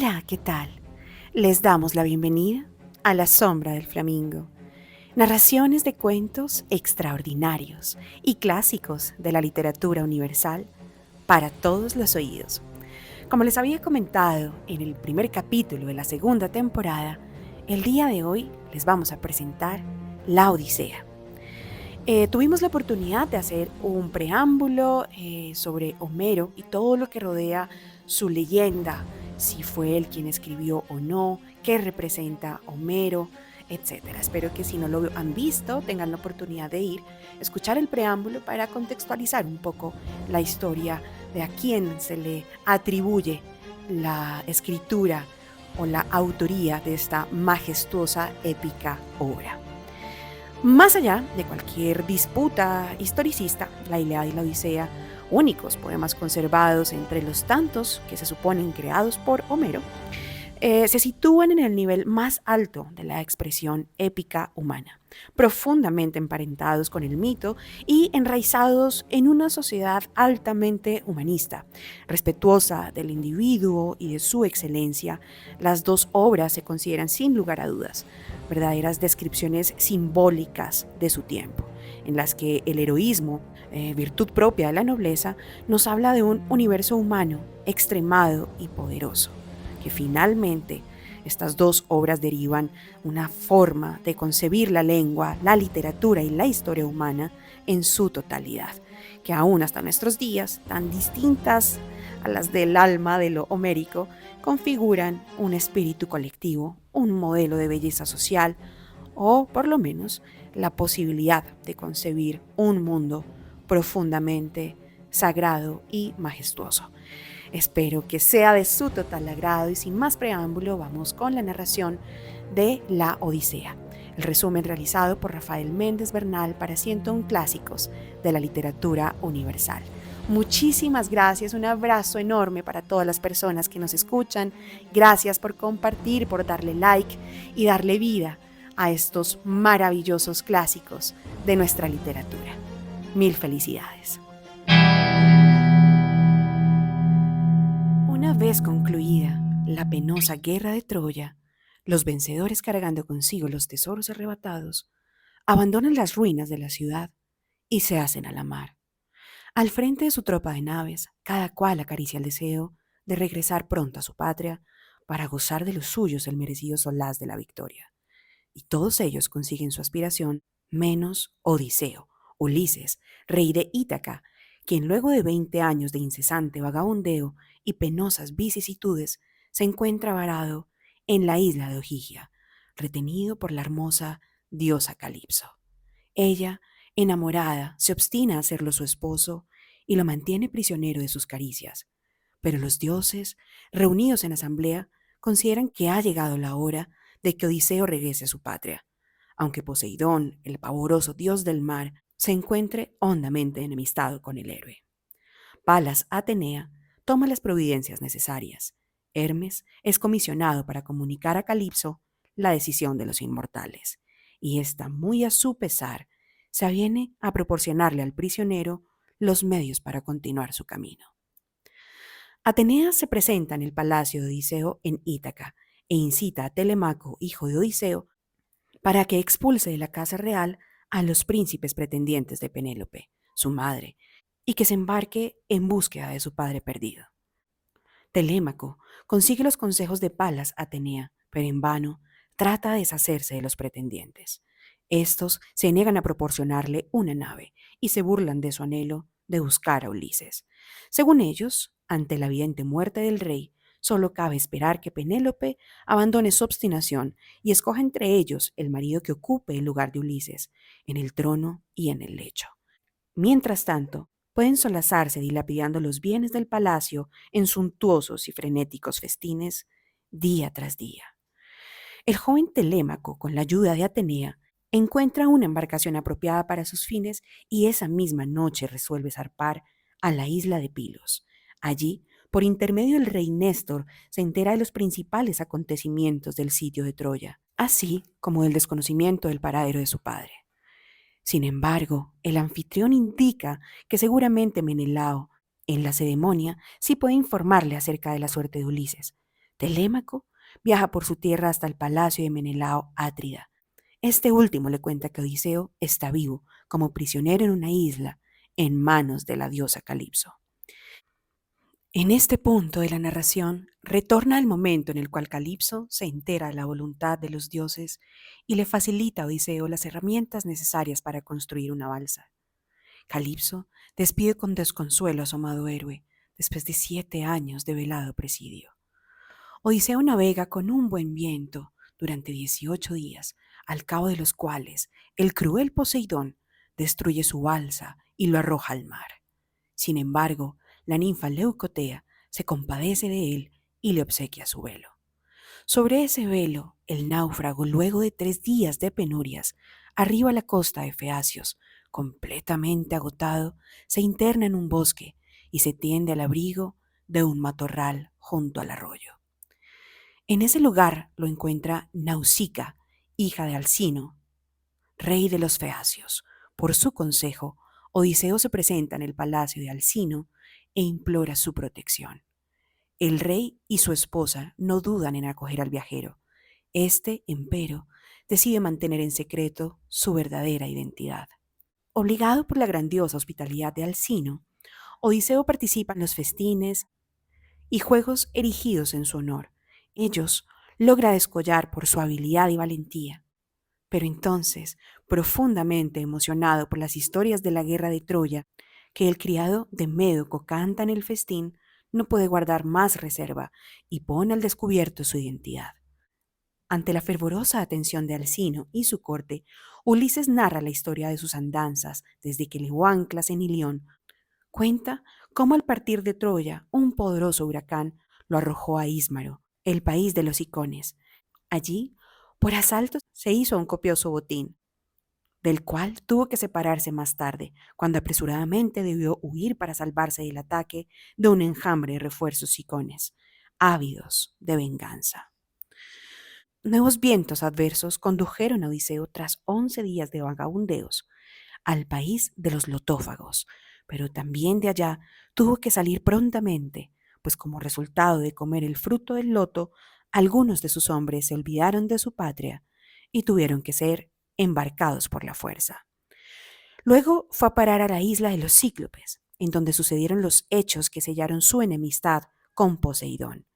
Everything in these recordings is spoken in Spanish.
Hola, ¿qué tal? Les damos la bienvenida a La Sombra del Flamingo, narraciones de cuentos extraordinarios y clásicos de la literatura universal para todos los oídos. Como les había comentado en el primer capítulo de la segunda temporada, el día de hoy les vamos a presentar La Odisea. Tuvimos la oportunidad de hacer un preámbulo sobre Homero y todo lo que rodea su leyenda, si fue él quien escribió o no, qué representa Homero, etcétera. Espero que si no lo han visto tengan la oportunidad de ir, escuchar el preámbulo para contextualizar un poco la historia de a quién se le atribuye la escritura o la autoría de esta majestuosa, épica obra. Más allá de cualquier disputa historicista, la Ilíada y la Odisea, únicos poemas conservados entre los tantos que se suponen creados por Homero, se sitúan en el nivel más alto de la expresión épica humana, profundamente emparentados con el mito y enraizados en una sociedad altamente humanista, respetuosa del individuo y de su excelencia. Las dos obras se consideran sin lugar a dudas verdaderas descripciones simbólicas de su tiempo, en las que el heroísmo, virtud propia de la nobleza, nos habla de un universo humano extremado y poderoso, que finalmente estas dos obras derivan una forma de concebir la lengua, la literatura y la historia humana en su totalidad, que aún hasta nuestros días, tan distintas a las del alma de lo homérico, configuran un espíritu colectivo, un modelo de belleza social o, por lo menos, la posibilidad de concebir un mundo profundamente sagrado y majestuoso. Espero que sea de su total agrado y sin más preámbulo vamos con la narración de La Odisea, el resumen realizado por Rafael Méndez Bernal para 101 Clásicos de la Literatura Universal. Muchísimas gracias, un abrazo enorme para todas las personas que nos escuchan. Gracias por compartir, por darle like y darle vida a estos maravillosos clásicos de nuestra literatura. Mil felicidades. Una vez concluida la penosa guerra de Troya, los vencedores cargando consigo los tesoros arrebatados, abandonan las ruinas de la ciudad y se hacen a la mar. Al frente de su tropa de naves, cada cual acaricia el deseo de regresar pronto a su patria para gozar de los suyos el merecido solaz de la victoria. Y todos ellos consiguen su aspiración, menos Odiseo, Ulises, rey de Ítaca, quien luego de 20 años de incesante vagabundeo y penosas vicisitudes, se encuentra varado en la isla de Ogygia, retenido por la hermosa diosa Calipso. Ella, enamorada, se obstina a hacerlo su esposo y lo mantiene prisionero de sus caricias. Pero los dioses, reunidos en asamblea, consideran que ha llegado la hora de que Odiseo regrese a su patria, aunque Poseidón, el pavoroso dios del mar, se encuentre hondamente enemistado con el héroe. Palas Atenea toma las providencias necesarias. Hermes es comisionado para comunicar a Calipso la decisión de los inmortales, y ésta, muy a su pesar, se aviene a proporcionarle al prisionero los medios para continuar su camino. Atenea se presenta en el palacio de Odiseo en Ítaca e incita a Telemaco, hijo de Odiseo, para que expulse de la casa real a los príncipes pretendientes de Penélope, su madre, y que se embarque en búsqueda de su padre perdido. Telémaco consigue los consejos de Palas Atenea, pero en vano trata de deshacerse de los pretendientes. Estos se niegan a proporcionarle una nave y se burlan de su anhelo de buscar a Ulises. Según ellos, ante la evidente muerte del rey, solo cabe esperar que Penélope abandone su obstinación y escoja entre ellos el marido que ocupe el lugar de Ulises, en el trono y en el lecho. Mientras tanto, pueden solazarse dilapidando los bienes del palacio en suntuosos y frenéticos festines día tras día. El joven Telémaco, con la ayuda de Atenea, encuentra una embarcación apropiada para sus fines y esa misma noche resuelve zarpar a la isla de Pilos. Allí, por intermedio del rey Néstor, se entera de los principales acontecimientos del sitio de Troya, así como del desconocimiento del paradero de su padre. Sin embargo, el anfitrión indica que seguramente Menelao, en la ceremonia, sí puede informarle acerca de la suerte de Ulises. Telémaco viaja por su tierra hasta el palacio de Menelao Átrida. Este último le cuenta que Odiseo está vivo, como prisionero en una isla, en manos de la diosa Calipso. En este punto de la narración, retorna al momento en el cual Calipso se entera de la voluntad de los dioses y le facilita a Odiseo las herramientas necesarias para construir una balsa. Calipso despide con desconsuelo a su amado héroe, después de 7 años de velado presidio. Odiseo navega con un buen viento durante 18 días, al cabo de los cuales el cruel Poseidón destruye su balsa y lo arroja al mar. Sin embargo, la ninfa Leucotea se compadece de él y le obsequia su velo. Sobre ese velo, el náufrago, luego de 3 días de penurias, arriba a la costa de Feacios, completamente agotado, se interna en un bosque y se tiende al abrigo de un matorral junto al arroyo. En ese lugar lo encuentra Nausica, hija de Alcino, rey de los Feacios. Por su consejo, Odiseo se presenta en el palacio de Alcino e implora su protección. El rey y su esposa no dudan en acoger al viajero. Este, empero, decide mantener en secreto su verdadera identidad. Obligado por la grandiosa hospitalidad de Alcino, Odiseo participa en los festines y juegos erigidos en su honor. Ellos logra descollar por su habilidad y valentía. Pero entonces, profundamente emocionado por las historias de la guerra de Troya, que el criado de Médoco canta en el festín, no puede guardar más reserva y pone al descubierto su identidad. Ante la fervorosa atención de Alcino y su corte, Ulises narra la historia de sus andanzas desde que levó anclas en Ilión. Cuenta cómo al partir de Troya, un poderoso huracán lo arrojó a Ísmaro, el país de los Icones. Allí, por asalto, se hizo un copioso botín, del cual tuvo que separarse más tarde, cuando apresuradamente debió huir para salvarse del ataque de un enjambre de refuerzos icones, ávidos de venganza. Nuevos vientos adversos condujeron a Odiseo tras 11 días de vagabundeos al país de los lotófagos, pero también de allá tuvo que salir prontamente, pues como resultado de comer el fruto del loto, algunos de sus hombres se olvidaron de su patria y tuvieron que ser embarcados por la fuerza. Luego fue a parar a la isla de los Cíclopes, en donde sucedieron los hechos que sellaron su enemistad con Poseidón.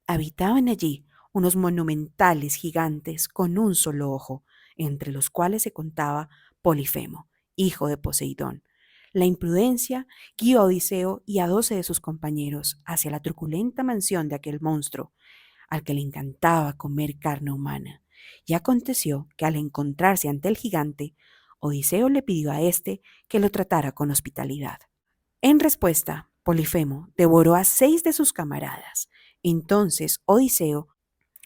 Habitaban allí unos monumentales gigantes con un solo ojo, entre los cuales se contaba Polifemo, hijo de Poseidón. La imprudencia guió a Odiseo y a 12 de sus compañeros hacia la truculenta mansión de aquel monstruo, al que le encantaba comer carne humana. Y aconteció que al encontrarse ante el gigante, Odiseo le pidió a éste que lo tratara con hospitalidad. En respuesta, Polifemo devoró a 6 de sus camaradas. Entonces Odiseo,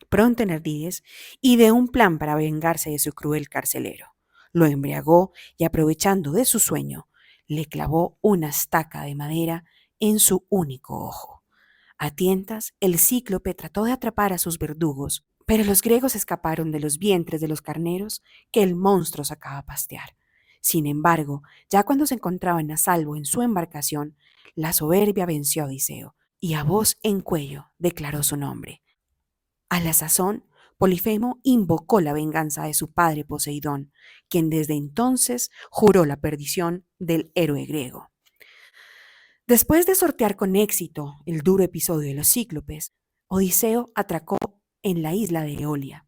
pronto en ardides, ideó un plan para vengarse de su cruel carcelero. Lo embriagó y, aprovechando de su sueño, le clavó una estaca de madera en su único ojo. A tientas, el cíclope trató de atrapar a sus verdugos, pero los griegos escaparon de los vientres de los carneros que el monstruo sacaba a pastear. Sin embargo, ya cuando se encontraban a salvo en su embarcación, la soberbia venció a Odiseo y a voz en cuello declaró su nombre. A la sazón, Polifemo invocó la venganza de su padre Poseidón, quien desde entonces juró la perdición del héroe griego. Después de sortear con éxito el duro episodio de los cíclopes, Odiseo atracó en la isla de Eolia,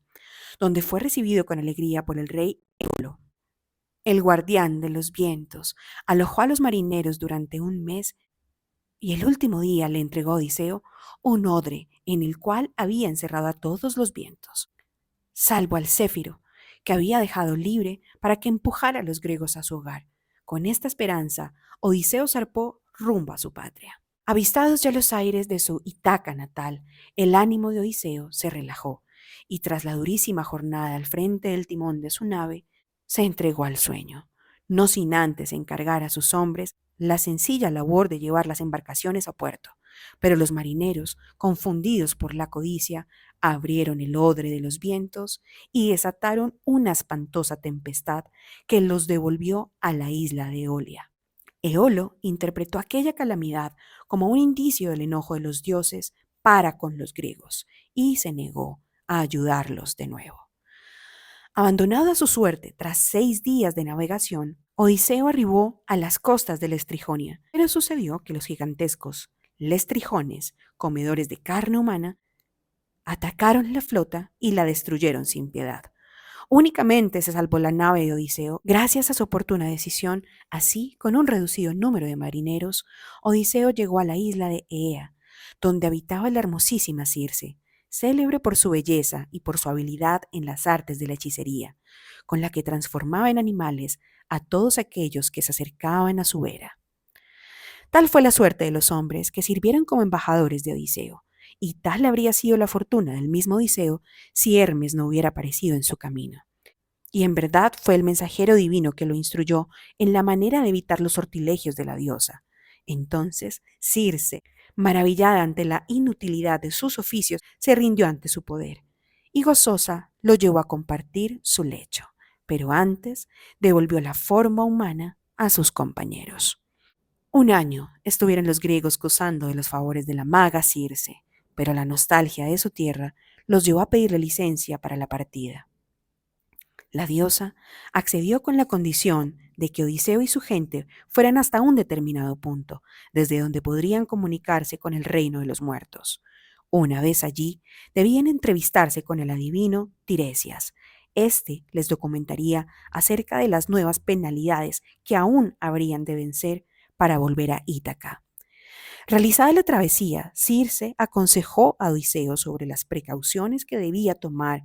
donde fue recibido con alegría por el rey Eolo. El guardián de los vientos alojó a los marineros durante un mes y el último día le entregó a Odiseo un odre en el cual había encerrado a todos los vientos, salvo al Céfiro, que había dejado libre para que empujara a los griegos a su hogar. Con esta esperanza, Odiseo zarpó rumbo a su patria. Avistados ya los aires de su Ítaca natal, el ánimo de Odiseo se relajó y tras la durísima jornada al frente del timón de su nave, se entregó al sueño, no sin antes encargar a sus hombres la sencilla labor de llevar las embarcaciones a puerto. Pero los marineros, confundidos por la codicia, abrieron el odre de los vientos y desataron una espantosa tempestad que los devolvió a la isla de Eolia. Eolo interpretó aquella calamidad como un indicio del enojo de los dioses para con los griegos y se negó a ayudarlos de nuevo. Abandonado a su suerte tras 6 días de navegación, Odiseo arribó a las costas de la Estrijonia, pero sucedió que los gigantescos lestrijones, comedores de carne humana, atacaron la flota y la destruyeron sin piedad. Únicamente se salvó la nave de Odiseo gracias a su oportuna decisión. Así, con un reducido número de marineros, Odiseo llegó a la isla de Ea, donde habitaba la hermosísima Circe, célebre por su belleza y por su habilidad en las artes de la hechicería, con la que transformaba en animales a todos aquellos que se acercaban a su vera. Tal fue la suerte de los hombres que sirvieron como embajadores de Odiseo, y tal habría sido la fortuna del mismo Odiseo si Hermes no hubiera aparecido en su camino. Y en verdad fue el mensajero divino que lo instruyó en la manera de evitar los sortilegios de la diosa. Entonces Circe, maravillada ante la inutilidad de sus oficios, se rindió ante su poder, y gozosa lo llevó a compartir su lecho, pero antes devolvió la forma humana a sus compañeros. Un año estuvieron los griegos gozando de los favores de la maga Circe, pero la nostalgia de su tierra los llevó a pedirle licencia para la partida. La diosa accedió con la condición de que Odiseo y su gente fueran hasta un determinado punto, desde donde podrían comunicarse con el reino de los muertos. Una vez allí, debían entrevistarse con el adivino Tiresias. Este les documentaría acerca de las nuevas penalidades que aún habrían de vencer para volver a Ítaca. Realizada la travesía, Circe aconsejó a Odiseo sobre las precauciones que debía tomar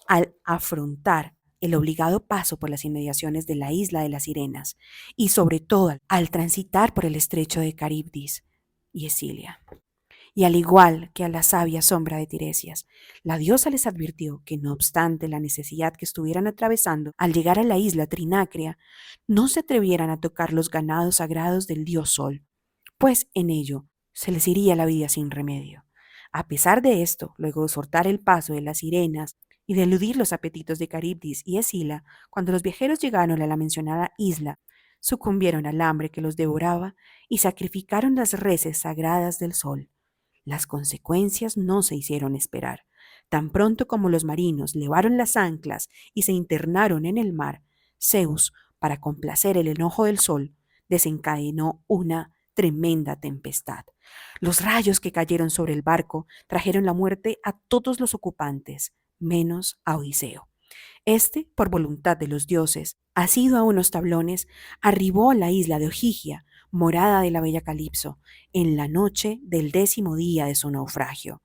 al afrontar el obligado paso por las inmediaciones de la isla de las Sirenas y sobre todo al transitar por el estrecho de Caribdis y Escilia. Y al igual que a la sabia sombra de Tiresias, la diosa les advirtió que no obstante la necesidad que estuvieran atravesando, al llegar a la isla Trinacria, no se atrevieran a tocar los ganados sagrados del dios Sol, pues en ello se les iría la vida sin remedio. A pesar de esto, luego de sortar el paso de las sirenas y de eludir los apetitos de Caribdis y Escila, cuando los viajeros llegaron a la mencionada isla, sucumbieron al hambre que los devoraba y sacrificaron las reses sagradas del sol. Las consecuencias no se hicieron esperar. Tan pronto como los marinos levaron las anclas y se internaron en el mar, Zeus, para complacer el enojo del sol, desencadenó una tremenda tempestad. Los rayos que cayeron sobre el barco trajeron la muerte a todos los ocupantes, menos a Odiseo. Este, por voluntad de los dioses, asido a unos tablones, arribó a la isla de Ogygia, morada de la bella Calipso, en la noche del 10º día de su naufragio.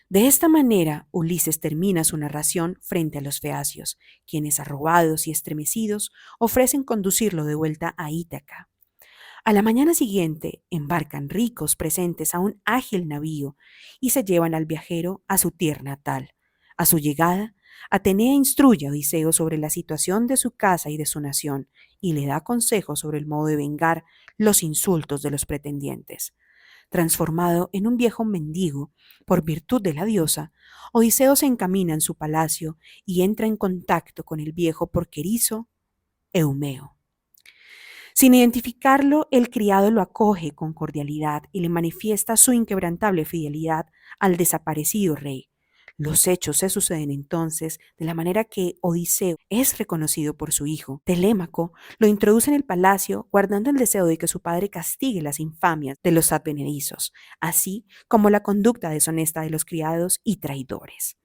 De esta manera, Ulises termina su narración frente a los feacios, quienes, arrobados y estremecidos, ofrecen conducirlo de vuelta a Ítaca. A la mañana siguiente, embarcan ricos presentes a un ágil navío y se llevan al viajero a su tierra natal. A su llegada, Atenea instruye a Odiseo sobre la situación de su casa y de su nación y le da consejos sobre el modo de vengar los insultos de los pretendientes. Transformado en un viejo mendigo por virtud de la diosa, Odiseo se encamina en su palacio y entra en contacto con el viejo porquerizo Eumeo. Sin identificarlo, el criado lo acoge con cordialidad y le manifiesta su inquebrantable fidelidad al desaparecido rey. Los hechos se suceden entonces de la manera que Odiseo es reconocido por su hijo. Telémaco lo introduce en el palacio guardando el deseo de que su padre castigue las infamias de los advenedizos, así como la conducta deshonesta de los criados y traidores.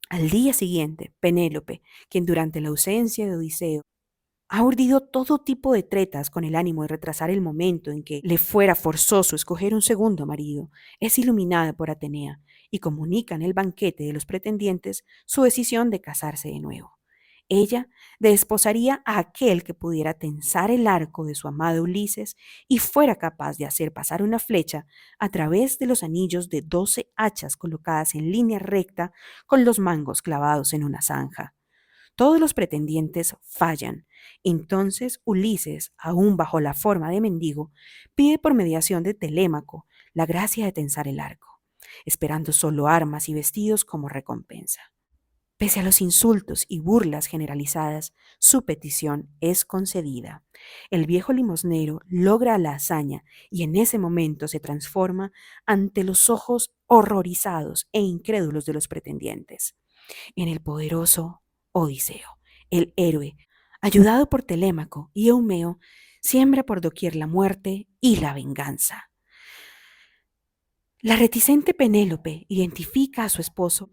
Al día siguiente, Penélope, quien durante la ausencia de Odiseo ha urdido todo tipo de tretas con el ánimo de retrasar el momento en que le fuera forzoso escoger un segundo marido, es iluminada por Atenea y comunica en el banquete de los pretendientes su decisión de casarse de nuevo. Ella desposaría a aquel que pudiera tensar el arco de su amado Ulises y fuera capaz de hacer pasar una flecha a través de los anillos de 12 hachas colocadas en línea recta con los mangos clavados en una zanja. Todos los pretendientes fallan. Entonces Ulises, aún bajo la forma de mendigo, pide por mediación de Telémaco la gracia de tensar el arco, esperando solo armas y vestidos como recompensa. Pese a los insultos y burlas generalizadas, su petición es concedida. El viejo limosnero logra la hazaña y en ese momento se transforma ante los ojos horrorizados e incrédulos de los pretendientes en el poderoso Odiseo. El héroe, ayudado por Telémaco y Eumeo, siembra por doquier la muerte y la venganza. La reticente Penélope identifica a su esposo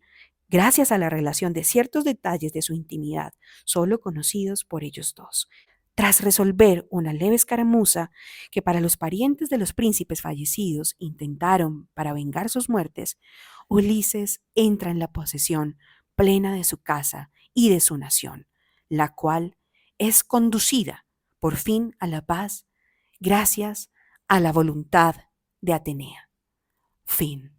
gracias a la relación de ciertos detalles de su intimidad, solo conocidos por ellos dos. Tras resolver una leve escaramuza que para los parientes de los príncipes fallecidos intentaron para vengar sus muertes, Ulises entra en la posesión plena de su casa y de su nación, la cual es conducida por fin a la paz gracias a la voluntad de Atenea. Fin.